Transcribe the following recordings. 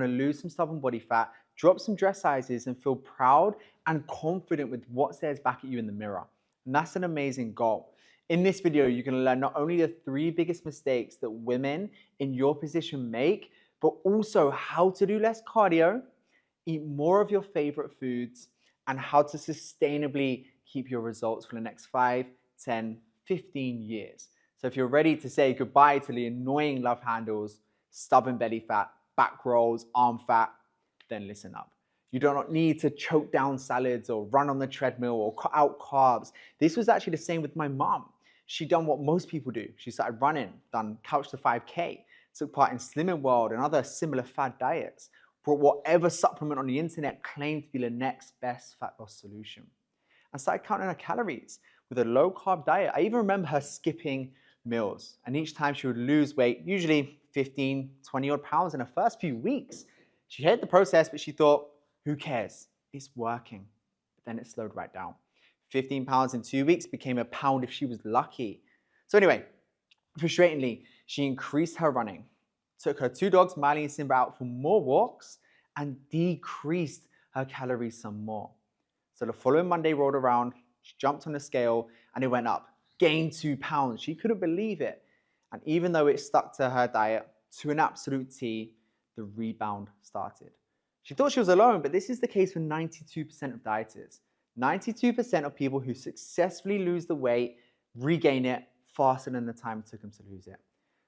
to lose some stubborn body fat, drop some dress sizes, and feel proud and confident with what stares back at you in the mirror. And that's an amazing goal. In this video, you're going to learn not only the 3 biggest mistakes that women in your position make, but also how to do less cardio, eat more of your favorite foods, and how to sustainably keep your results for the next 5, 10, 15 years. So if you're ready to say goodbye to the annoying love handles, stubborn belly fat, back rolls, arm fat, then listen up. You do not need to choke down salads or run on the treadmill or cut out carbs. This was actually the same with my mom. She done what most people do. She started running, done Couch to 5K, took part in Slimming World and other similar fad diets, brought whatever supplement on the internet claimed to be the next best fat loss solution, and started counting her calories with a low carb diet. I even remember her skipping meals, and each time she would lose weight, usually 15, 20 odd pounds in her first few weeks. She hated the process, but she thought, who cares? It's working. But then it slowed right down. 15 pounds in 2 weeks became a pound if she was lucky. So anyway, frustratingly, she increased her running, took her 2 dogs, Miley and Simba, out for more walks, and decreased her calories some more. So the following Monday rolled around, she jumped on the scale, and it went up, gained 2 pounds. She couldn't believe it. And even though it stuck to her diet to an absolute T, the rebound started. She thought she was alone, but this is the case for 92% of dieters. 92% of people who successfully lose the weight regain it faster than the time it took them to lose it.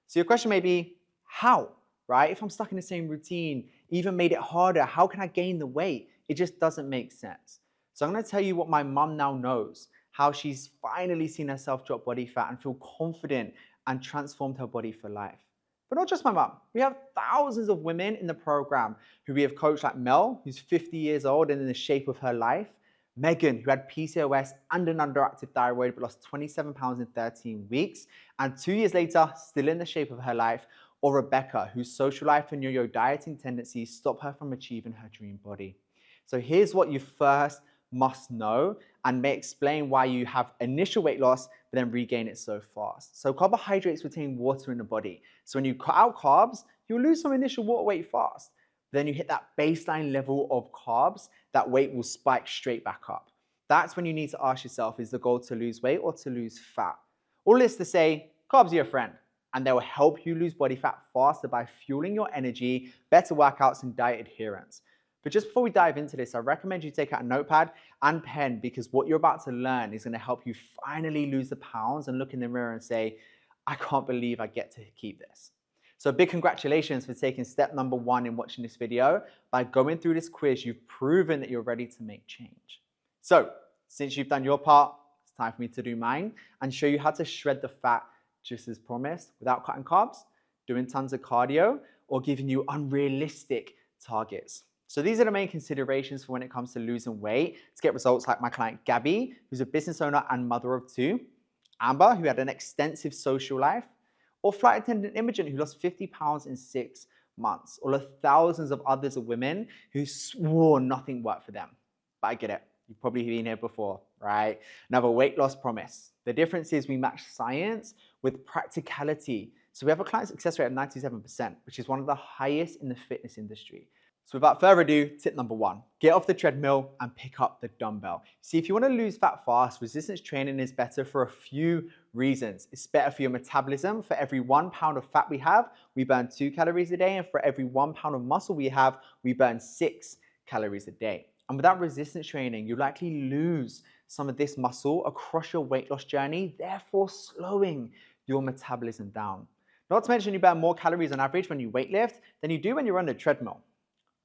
So your question may be, how, right? If I'm stuck in the same routine, even made it harder, how can I gain the weight? It just doesn't make sense. So I'm going to tell you what my mum now knows, how she's finally seen herself drop body fat and feel confident and transformed her body for life. But not just my mum. We have thousands of women in the program who we have coached, like Mel, who's 50 years old and in the shape of her life. Megan, who had PCOS and an underactive thyroid but lost 27 pounds in 13 weeks. And 2 years later, still in the shape of her life. Or Rebecca, whose social life and yo-yo dieting tendencies stop her from achieving her dream body. So here's what you first must know and may explain why you have initial weight loss but then regain it so fast. So carbohydrates retain water in the body. So when you cut out carbs, you'll lose some initial water weight fast. Then you hit that baseline level of carbs, that weight will spike straight back up. That's when you need to ask yourself, is the goal to lose weight or to lose fat? All this to say, carbs are your friend, and they will help you lose body fat faster by fueling your energy, better workouts, and diet adherence. But just before we dive into this, I recommend you take out a notepad and pen, because what you're about to learn is going to help you finally lose the pounds and look in the mirror and say, I can't believe I get to keep this. So big congratulations for taking step number 1 in watching this video. By going through this quiz, you've proven that you're ready to make change. So since you've done your part, it's time for me to do mine and show you how to shred the fat just as promised, without cutting carbs, doing tons of cardio, or giving you unrealistic targets. So these are the main considerations for when it comes to losing weight to get results, like my client Gabby, who's a business owner and mother of 2, Amber, who had an extensive social life, or flight attendant Imogen, who lost 50 pounds in 6 months, or the thousands of others of women who swore nothing worked for them. But I get it. You've probably been here before, right? Another weight loss promise. The difference is we match science with practicality. So we have a client success rate of 97%, which is one of the highest in the fitness industry. So without further ado, tip number 1, get off the treadmill and pick up the dumbbell. See, if you want to lose fat fast, resistance training is better for a few reasons. It's better for your metabolism. For every 1 pound of fat we have, we burn 2 calories a day. And for every 1 pound of muscle we have, we burn 6 calories a day. And without resistance training, you likely lose some of this muscle across your weight loss journey, therefore slowing your metabolism down. Not to mention you burn more calories on average when you weightlift than you do when you're on the treadmill.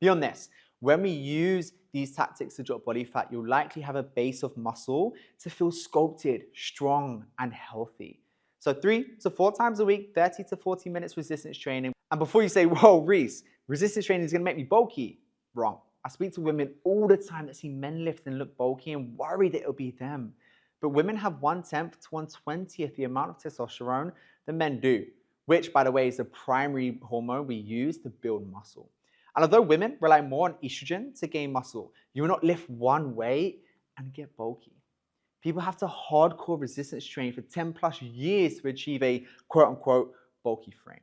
Beyond this, when we use these tactics to drop body fat, you'll likely have a base of muscle to feel sculpted, strong, and healthy. So 3 to 4 times a week, 30 to 40 minutes resistance training. And before you say, whoa, Reese, resistance training is gonna make me bulky. Wrong. I speak to women all the time that see men lift and look bulky and worry that it'll be them. But women have 1/10 to 1/20th the amount of testosterone that men do, which, by the way, is the primary hormone we use to build muscle. And although women rely more on estrogen to gain muscle, you will not lift one weight and get bulky. People have to hardcore resistance train for 10 plus years to achieve a quote unquote bulky frame.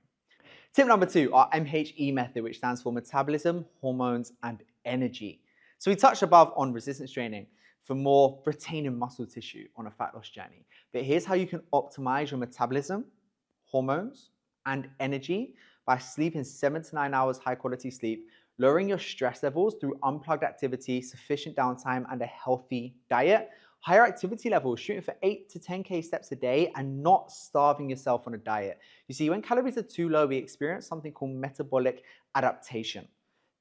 Tip number 2, our MHE method, which stands for metabolism, hormones, and energy. So we touched above on resistance training for more retaining muscle tissue on a fat loss journey. But here's how you can optimize your metabolism, hormones, and energy by sleeping 7 to 9 hours high quality sleep, lowering your stress levels through unplugged activity, sufficient downtime, and a healthy diet. Higher activity levels, shooting for 8 to 10K steps a day and not starving yourself on a diet. You see, when calories are too low, we experience something called metabolic adaptation.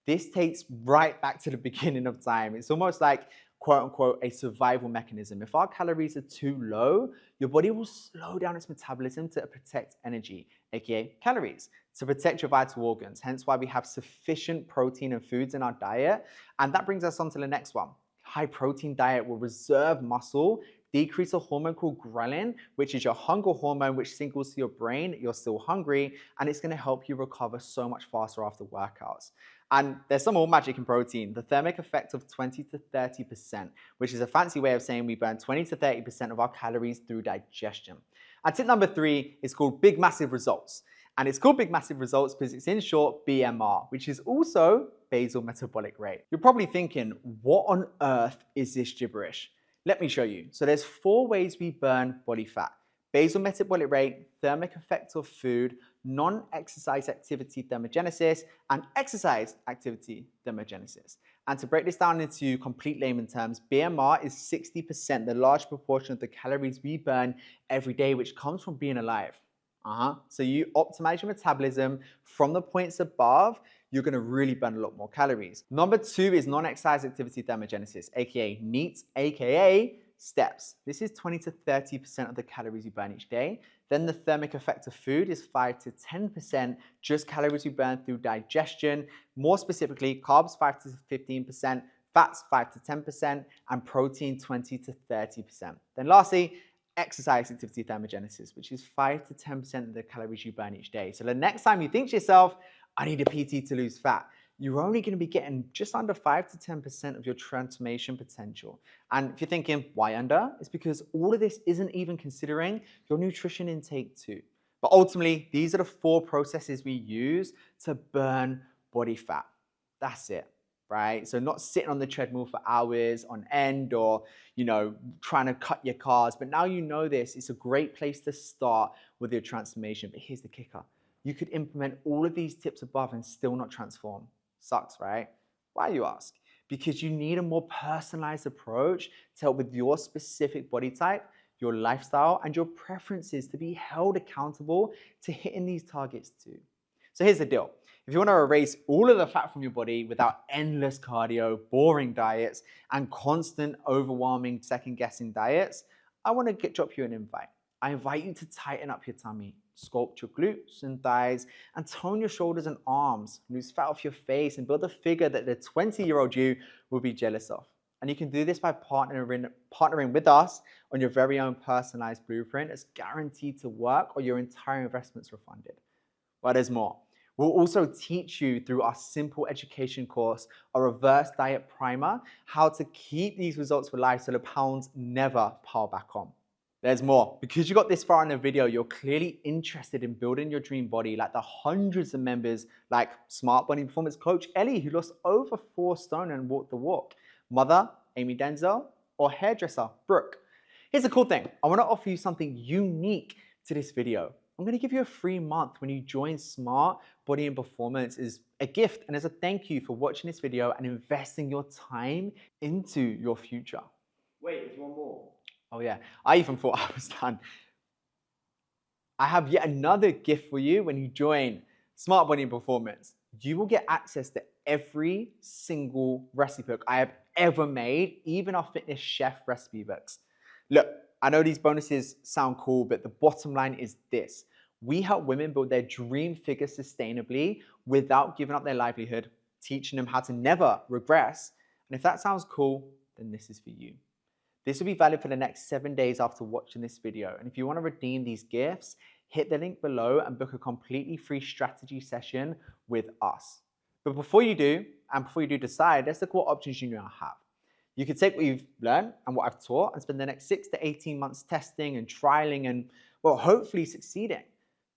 This takes right back to the beginning of time. It's almost like, quote unquote, a survival mechanism. If our calories are too low, your body will slow down its metabolism to protect energy, aka calories, to protect your vital organs. Hence why we have sufficient protein and foods in our diet. And that brings us on to the next one. High protein diet will reserve muscle, decrease a hormone called ghrelin, which is your hunger hormone, which signals to your brain you're still hungry, and it's going to help you recover so much faster after workouts. And there's some more magic in protein, the thermic effect of 20 to 30%, which is a fancy way of saying we burn 20 to 30% of our calories through digestion. And tip number 3 is called big massive results. And it's called big massive results because it's in short BMR, which is also basal metabolic rate. You're probably thinking, what on earth is this gibberish? Let me show you. So there's 4 ways we burn body fat: basal metabolic rate, thermic effect of food, non-exercise activity thermogenesis, and exercise activity thermogenesis. And to break this down into complete layman terms, BMR is 60%, the large proportion of the calories we burn every day, which comes from being alive. So you optimize your metabolism from the points above, you're gonna really burn a lot more calories. Number 2 is non-exercise activity thermogenesis, aka NEAT, aka steps. This is 20 to 30% of the calories you burn each day. Then the thermic effect of food is 5 to 10%, just calories you burn through digestion. More specifically, carbs 5 to 15%, fats 5 to 10%, and protein 20 to 30%. Then lastly, exercise activity thermogenesis, which is 5 to 10% of the calories you burn each day. So the next time you think to yourself, I need a PT to lose fat, you're only going to be getting just under 5 to 10% of your transformation potential. And if you're thinking, why under? It's because all of this isn't even considering your nutrition intake too. But ultimately, these are the 4 processes we use to burn body fat. That's it. Right? So not sitting on the treadmill for hours on end or, trying to cut your carbs. But now you know this, it's a great place to start with your transformation. But here's the kicker. You could implement all of these tips above and still not transform. Sucks, right? Why, you ask? Because you need a more personalized approach to help with your specific body type, your lifestyle, and your preferences to be held accountable to hitting these targets too. So here's the deal. If you want to erase all of the fat from your body without endless cardio, boring diets, and constant overwhelming second-guessing diets, I want to drop you an invite. I invite you to tighten up your tummy, sculpt your glutes and thighs, and tone your shoulders and arms, lose fat off your face, and build a figure that the 20-year-old you will be jealous of. And you can do this by partnering with us on your very own personalized blueprint that's guaranteed to work or your entire investment's refunded. But there's more. We'll also teach you through our simple education course, a reverse diet primer, how to keep these results for life so the pounds never pile back on. There's more. Because you got this far in the video, you're clearly interested in building your dream body like the hundreds of members like Smart Body Performance Coach Ellie, who lost over 4 stone and walked the walk, Mother Amy Denzel, or hairdresser Brooke. Here's the cool thing. I want to offer you something unique to this video. I'm going to give you a free month when you join Smart Body and Performance as a gift and as a thank you for watching this video and investing your time into your future. Wait, if you want more. Oh yeah, I even thought I was done. I have yet another gift for you when you join Smart Body and Performance. You will get access to every single recipe book I have ever made, even our fitness chef recipe books. Look, I know these bonuses sound cool, but the bottom line is this. We help women build their dream figure sustainably without giving up their livelihood, teaching them how to never regress. And if that sounds cool, then this is for you. This will be valid for the next 7 days after watching this video. And if you want to redeem these gifts, hit the link below and book a completely free strategy session with us. But before you do, and before you do decide, let's look at what options you now have. You can take what you've learned and what I've taught and spend the next 6 to 18 months testing and trialing and, well, hopefully succeeding.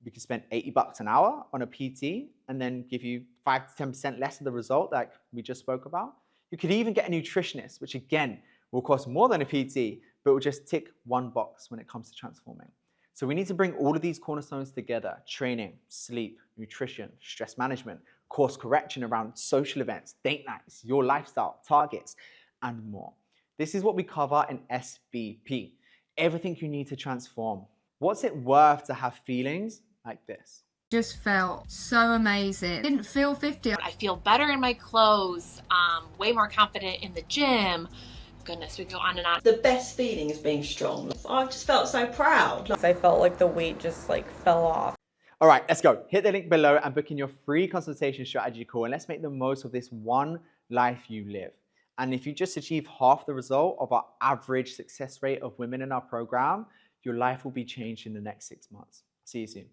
We could spend $80 an hour on a PT and then give you 5 to 10% less of the result like we just spoke about. You could even get a nutritionist, which again will cost more than a PT, but will just tick one box when it comes to transforming. So we need to bring all of these cornerstones together: training, sleep, nutrition, stress management, course correction around social events, date nights, your lifestyle, targets, and more. This is what we cover in SBP. Everything you need to transform. What's it worth to have feelings like this? Just felt so amazing. Didn't feel 50. I feel better in my clothes, way more confident in the gym. Goodness, we go on and on. The best feeling is being strong. I just felt so proud. I felt like the weight just fell off. All right, let's go. Hit the link below and book in your free consultation strategy call, and let's make the most of this one life you live. And if you just achieve half the result of our average success rate of women in our program, your life will be changed in the next 6 months. See you soon.